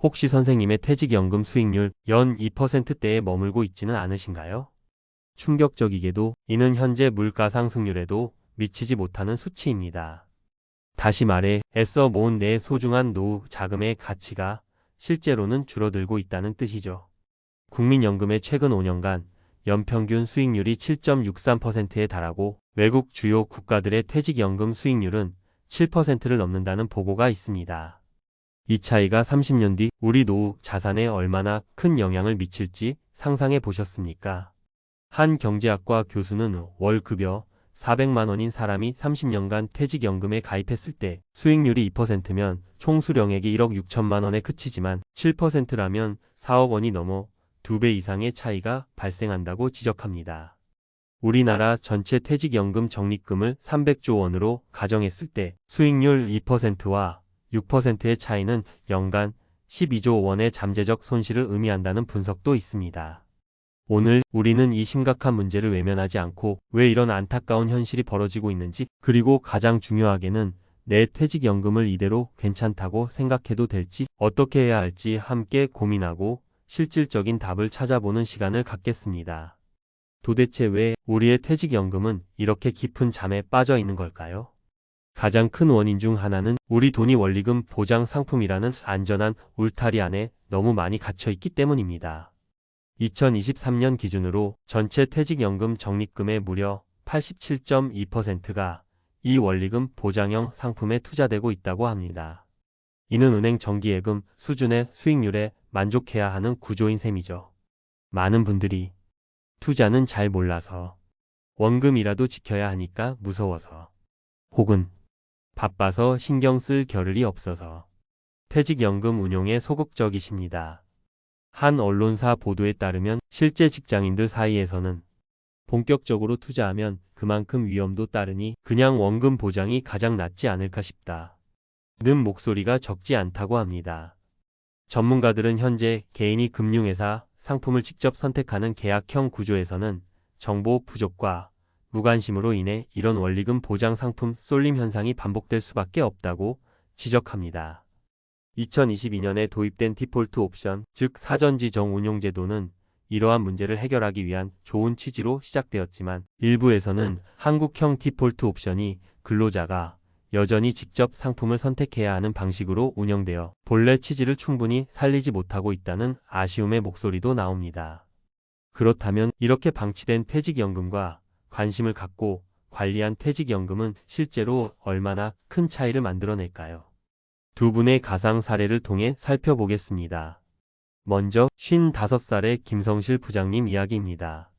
혹시 선생님의 퇴직연금 수익률 연 2%대에 머물고 있지는 않으신가요? 충격적이게도 이는 현재 물가 상승률에도 미치지 못하는 수치입니다. 다시 말해 애써 모은 내 소중한 노후 자금의 가치가 실제로는 줄어들고 있다는 뜻이죠. 국민연금의 최근 5년간 연평균 수익률이 7.63%에 달하고 외국 주요 국가들의 퇴직연금 수익률은 7%를 넘는다는 보고가 있습니다. 이 차이가 30년 뒤 우리 노후 자산에 얼마나 큰 영향을 미칠지 상상해 보셨습니까? 한 경제학과 교수는 월 급여 400만 원인 사람이 30년간 퇴직연금에 가입했을 때 수익률이 2%면 총 수령액이 1억 6천만 원에 그치지만 7%라면 4억 원이 넘어 2배 이상의 차이가 발생한다고 지적합니다. 우리나라 전체 퇴직연금 적립금을 300조 원으로 가정했을 때 수익률 2%와 6%의 차이는 연간 12조 원의 잠재적 손실을 의미한다는 분석도 있습니다. 오늘 우리는 이 심각한 문제를 외면하지 않고 왜 이런 안타까운 현실이 벌어지고 있는지, 그리고 가장 중요하게는 내 퇴직연금을 이대로 괜찮다고 생각해도 될지 어떻게 해야 할지 함께 고민하고 실질적인 답을 찾아보는 시간을 갖겠습니다. 도대체 왜 우리의 퇴직연금은 이렇게 깊은 잠에 빠져 있는 걸까요? 가장 큰 원인 중 하나는 우리 돈이 원리금 보장 상품이라는 안전한 울타리 안에 너무 많이 갇혀 있기 때문입니다. 2023년 기준으로 전체 퇴직연금 적립금의 무려 87.2%가 이 원리금 보장형 상품에 투자되고 있다고 합니다. 이는 은행 정기예금 수준의 수익률에 만족해야 하는 구조인 셈이죠. 많은 분들이 투자는 잘 몰라서, 원금이라도 지켜야 하니까 무서워서, 혹은 바빠서 신경 쓸 겨를이 없어서 퇴직연금 운용에 소극적이십니다. 한 언론사 보도에 따르면 실제 직장인들 사이에서는 본격적으로 투자하면 그만큼 위험도 따르니 그냥 원금 보장이 가장 낫지 않을까 싶다 는 목소리가 적지 않다고 합니다. 전문가들은 현재 개인이 금융회사 상품을 직접 선택하는 계약형 구조에서는 정보 부족과 무관심으로 인해 이런 원리금 보장 상품 쏠림 현상이 반복될 수밖에 없다고 지적합니다. 2022년에 도입된 디폴트 옵션, 즉 사전지정 운용제도는 이러한 문제를 해결하기 위한 좋은 취지로 시작되었지만 일부에서는 한국형 디폴트 옵션이 근로자가 여전히 직접 상품을 선택해야 하는 방식으로 운영되어 본래 취지를 충분히 살리지 못하고 있다는 아쉬움의 목소리도 나옵니다. 그렇다면 이렇게 방치된 퇴직연금과 관심을 갖고 관리한 퇴직연금은 실제로 얼마나 큰 차이를 만들어낼까요? 두 분의 가상 사례를 통해 살펴보겠습니다. 먼저 55살의 김성실 부장님 이야기입니다.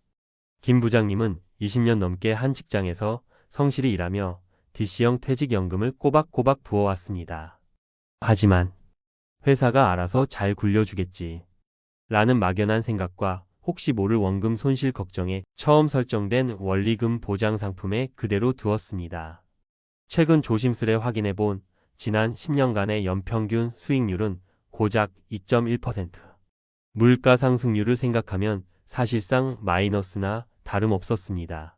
김 부장님은 20년 넘게 한 직장에서 성실히 일하며 DC형 퇴직연금을 꼬박꼬박 부어왔습니다. 하지만 회사가 알아서 잘 굴려주겠지 라는 막연한 생각과 혹시 모를 원금 손실 걱정에 처음 설정된 원리금 보장 상품에 그대로 두었습니다. 최근 조심스레 확인해본 지난 10년간의 연평균 수익률은 고작 2.1%. 물가 상승률을 생각하면 사실상 마이너스나 다름없었습니다.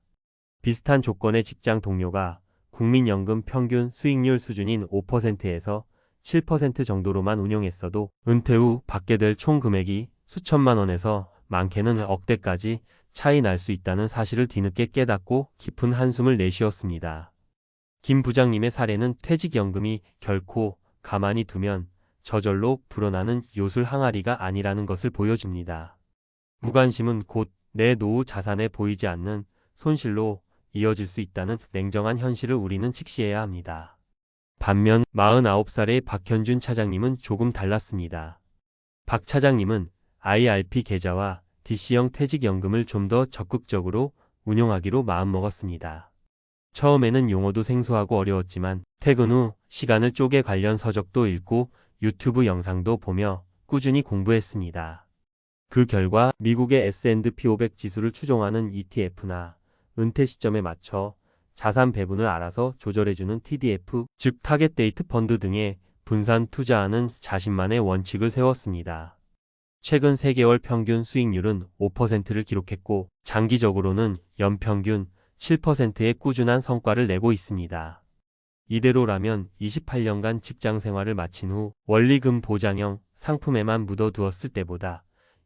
비슷한 조건의 직장 동료가 국민연금 평균 수익률 수준인 5%에서 7% 정도로만 운용했어도 은퇴 후 받게 될 총 금액이 수천만 원에서 많게는 억대까지 차이 날 수 있다는 사실을 뒤늦게 깨닫고 깊은 한숨을 내쉬었습니다. 김 부장님의 사례는 퇴직연금이 결코 가만히 두면 저절로 불어나는 요술 항아리가 아니라는 것을 보여줍니다. 무관심은 곧 내 노후 자산에 보이지 않는 손실로 이어질 수 있다는 냉정한 현실을 우리는 직시해야 합니다. 반면 49살의 박현준 차장님은 조금 달랐습니다. 박 차장님은 IRP 계좌와 DC형 퇴직연금을 좀 더 적극적으로 운용하기로 마음먹었습니다. 처음에는 용어도 생소하고 어려웠지만 퇴근 후 시간을 쪼개 관련 서적도 읽고 유튜브 영상도 보며 꾸준히 공부했습니다. 그 결과 미국의 S&P 500 지수를 추종하는 ETF나 은퇴 시점에 맞춰 자산 배분을 알아서 조절해주는 TDF, 즉 타겟 데이트 펀드 등에 분산 투자하는 자신만의 원칙을 세웠습니다. 최근 3개월 평균 수익률은 5%를 기록했고 장기적으로는 연평균 7%의 꾸준한 성과를 내고 있습니다. 이대로라면 28년간 직장 생활을 마친 후 원리금 보장형 상품에만 묻어두었을 때보다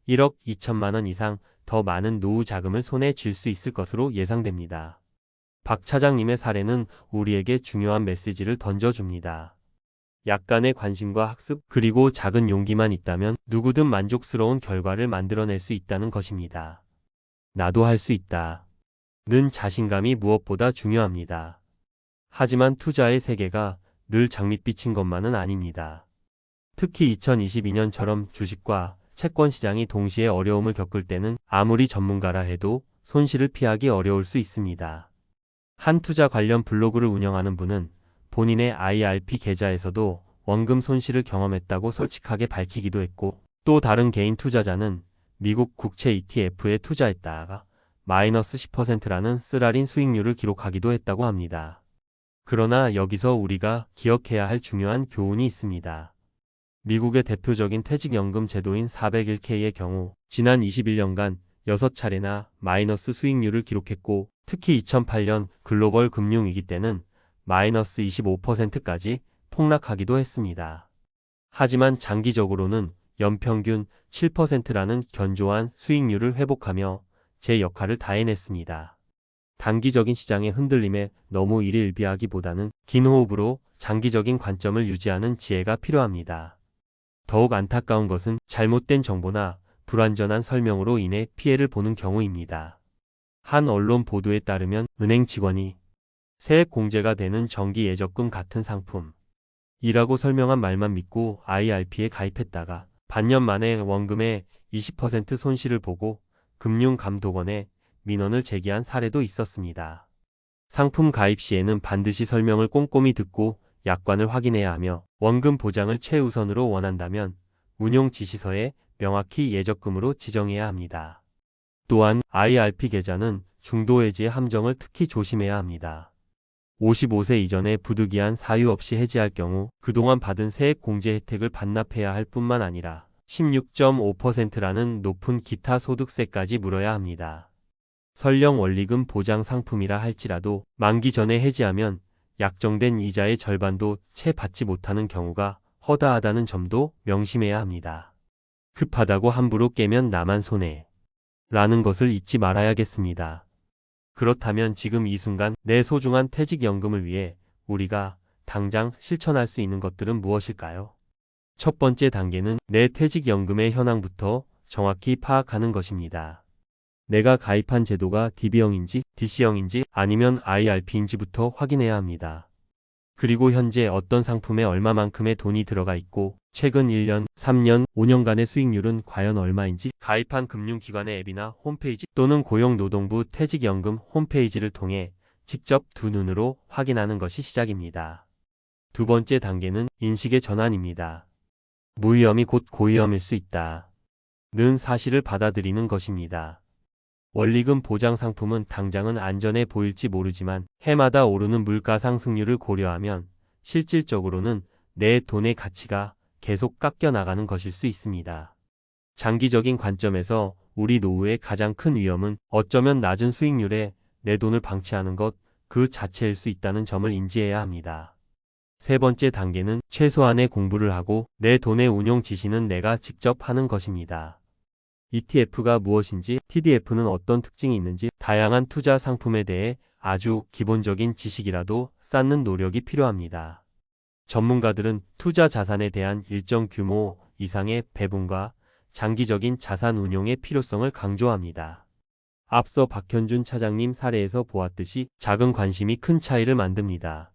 1억 2천만 원 이상 더 많은 노후 자금을 손에 쥘 수 있을 것으로 예상됩니다. 박 차장님의 사례는 우리에게 중요한 메시지를 던져줍니다. 약간의 관심과 학습, 그리고 작은 용기만 있다면 누구든 만족스러운 결과를 만들어낼 수 있다는 것입니다. 나도 할 수 있다. 는 자신감이 무엇보다 중요합니다. 하지만 투자의 세계가 늘 장밋빛인 것만은 아닙니다. 특히 2022년처럼 주식과 채권 시장이 동시에 어려움을 겪을 때는 아무리 전문가라 해도 손실을 피하기 어려울 수 있습니다. 한 투자 관련 블로그를 운영하는 분은 본인의 IRP 계좌에서도 원금 손실을 경험했다고 솔직하게 밝히기도 했고, 또 다른 개인 투자자는 미국 국채 ETF에 투자했다가 마이너스 10%라는 쓰라린 수익률을 기록하기도 했다고 합니다. 그러나 여기서 우리가 기억해야 할 중요한 교훈이 있습니다. 미국의 대표적인 퇴직연금 제도인 401k의 경우 지난 21년간 6차례나 마이너스 수익률을 기록했고, 특히 2008년 글로벌 금융위기 때는 마이너스 25%까지 폭락하기도 했습니다. 하지만 장기적으로는 연평균 7%라는 견조한 수익률을 회복하며 제 역할을 다 해냈습니다. 단기적인 시장의 흔들림에 너무 일희일비하기보다는 긴 호흡으로 장기적인 관점을 유지하는 지혜가 필요합니다. 더욱 안타까운 것은 잘못된 정보나 불완전한 설명으로 인해 피해를 보는 경우입니다. 한 언론 보도에 따르면 은행 직원이 세액 공제가 되는 정기 예적금 같은 상품이라고 설명한 말만 믿고 IRP에 가입했다가 반년 만에 원금의 20% 손실을 보고 금융감독원에 민원을 제기한 사례도 있었습니다. 상품 가입 시에는 반드시 설명을 꼼꼼히 듣고 약관을 확인해야 하며, 원금 보장을 최우선으로 원한다면 운용 지시서에 명확히 예적금으로 지정해야 합니다. 또한 IRP 계좌는 중도 해지의 함정을 특히 조심해야 합니다. 55세 이전에 부득이한 사유 없이 해지할 경우 그동안 받은 세액 공제 혜택을 반납해야 할 뿐만 아니라 16.5%라는 높은 기타 소득세까지 물어야 합니다. 설령 원리금 보장 상품이라 할지라도 만기 전에 해지하면 약정된 이자의 절반도 채 받지 못하는 경우가 허다하다는 점도 명심해야 합니다. 급하다고 함부로 깨면 나만 손해. 라는 것을 잊지 말아야겠습니다. 그렇다면 지금 이 순간 내 소중한 퇴직연금을 위해 우리가 당장 실천할 수 있는 것들은 무엇일까요? 첫 번째 단계는 내 퇴직연금의 현황부터 정확히 파악하는 것입니다. 내가 가입한 제도가 DB형인지 DC형인지 아니면 IRP인지부터 확인해야 합니다. 그리고 현재 어떤 상품에 얼마만큼의 돈이 들어가 있고 최근 1년, 3년, 5년간의 수익률은 과연 얼마인지 가입한 금융기관의 앱이나 홈페이지 또는 고용노동부 퇴직연금 홈페이지를 통해 직접 두 눈으로 확인하는 것이 시작입니다. 두 번째 단계는 인식의 전환입니다. 무위험이 곧 고위험일 수 있다. 는 사실을 받아들이는 것입니다. 원리금 보장 상품은 당장은 안전해 보일지 모르지만 해마다 오르는 물가 상승률을 고려하면 실질적으로는 내 돈의 가치가 계속 깎여 나가는 것일 수 있습니다. 장기적인 관점에서 우리 노후의 가장 큰 위험은 어쩌면 낮은 수익률에 내 돈을 방치하는 것 그 자체일 수 있다는 점을 인지해야 합니다. 세 번째 단계는 최소한의 공부를 하고 내 돈의 운용 지시는 내가 직접 하는 것입니다. ETF가 무엇인지, TDF는 어떤 특징이 있는지, 다양한 투자 상품에 대해 아주 기본적인 지식이라도 쌓는 노력이 필요합니다. 전문가들은 투자 자산에 대한 일정 규모 이상의 배분과 장기적인 자산 운용의 필요성을 강조합니다. 앞서 박현준 차장님 사례에서 보았듯이 작은 관심이 큰 차이를 만듭니다.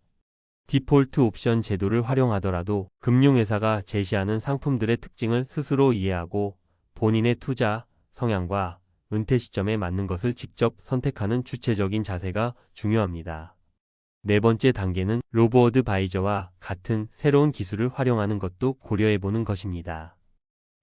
디폴트 옵션 제도를 활용하더라도 금융회사가 제시하는 상품들의 특징을 스스로 이해하고 본인의 투자 성향과 은퇴 시점에 맞는 것을 직접 선택하는 주체적인 자세가 중요합니다. 네 번째 단계는 로보어드바이저와 같은 새로운 기술을 활용하는 것도 고려해보는 것입니다.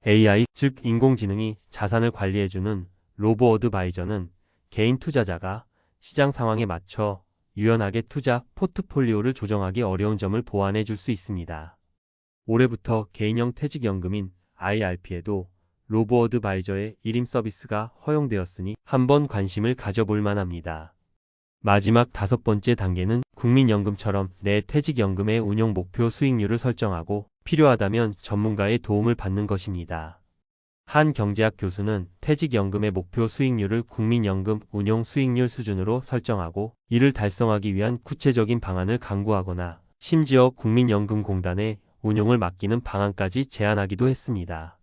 AI, 즉 인공지능이 자산을 관리해주는 로보어드바이저는 개인 투자자가 시장 상황에 맞춰 유연하게 투자 포트폴리오를 조정하기 어려운 점을 보완해 줄 수 있습니다. 올해부터 개인형 퇴직연금인 IRP에도 로보어드바이저의 일임 서비스가 허용되었으니 한번 관심을 가져볼 만합니다. 마지막 5번째 단계는 국민연금처럼 내 퇴직연금의 운용 목표 수익률을 설정하고 필요하다면 전문가의 도움을 받는 것입니다. 한 경제학 교수는 퇴직연금의 목표 수익률을 국민연금 운용 수익률 수준으로 설정하고 이를 달성하기 위한 구체적인 방안을 강구하거나 심지어 국민연금공단에 운용을 맡기는 방안까지 제안하기도 했습니다.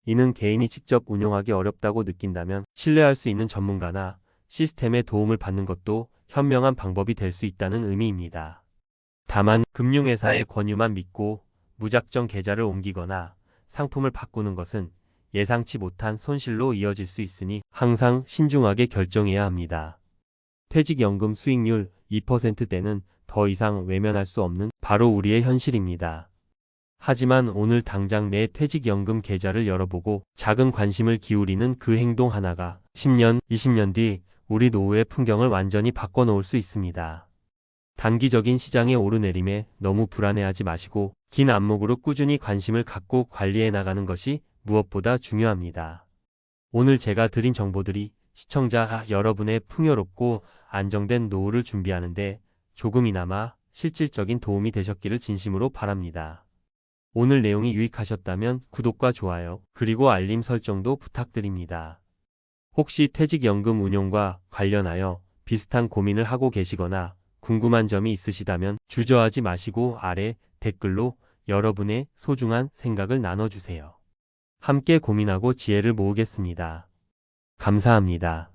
이는 개인이 직접 운용하기 어렵다고 느낀다면 신뢰할 수 있는 전문가나 시스템의 도움을 받는 것도 현명한 방법이 될 수 있다는 의미입니다. 다만 금융회사의 권유만 믿고 무작정 계좌를 옮기거나 상품을 바꾸는 것은 예상치 못한 손실로 이어질 수 있으니 항상 신중하게 결정해야 합니다. 퇴직연금 수익률 2%대는 더 이상 외면할 수 없는 바로 우리의 현실입니다. 하지만 오늘 당장 내 퇴직연금 계좌를 열어보고 작은 관심을 기울이는 그 행동 하나가 10년, 20년 뒤 우리 노후의 풍경을 완전히 바꿔놓을 수 있습니다. 단기적인 시장의 오르내림에 너무 불안해하지 마시고 긴 안목으로 꾸준히 관심을 갖고 관리해 나가는 것이 무엇보다 중요합니다. 오늘 제가 드린 정보들이 시청자 여러분의 풍요롭고 안정된 노후를 준비하는데 조금이나마 실질적인 도움이 되셨기를 진심으로 바랍니다. 오늘 내용이 유익하셨다면 구독과 좋아요, 그리고 알림 설정도 부탁드립니다. 혹시 퇴직연금 운용과 관련하여 비슷한 고민을 하고 계시거나 궁금한 점이 있으시다면 주저하지 마시고 아래 댓글로 여러분의 소중한 생각을 나눠주세요. 함께 고민하고 지혜를 모으겠습니다. 감사합니다.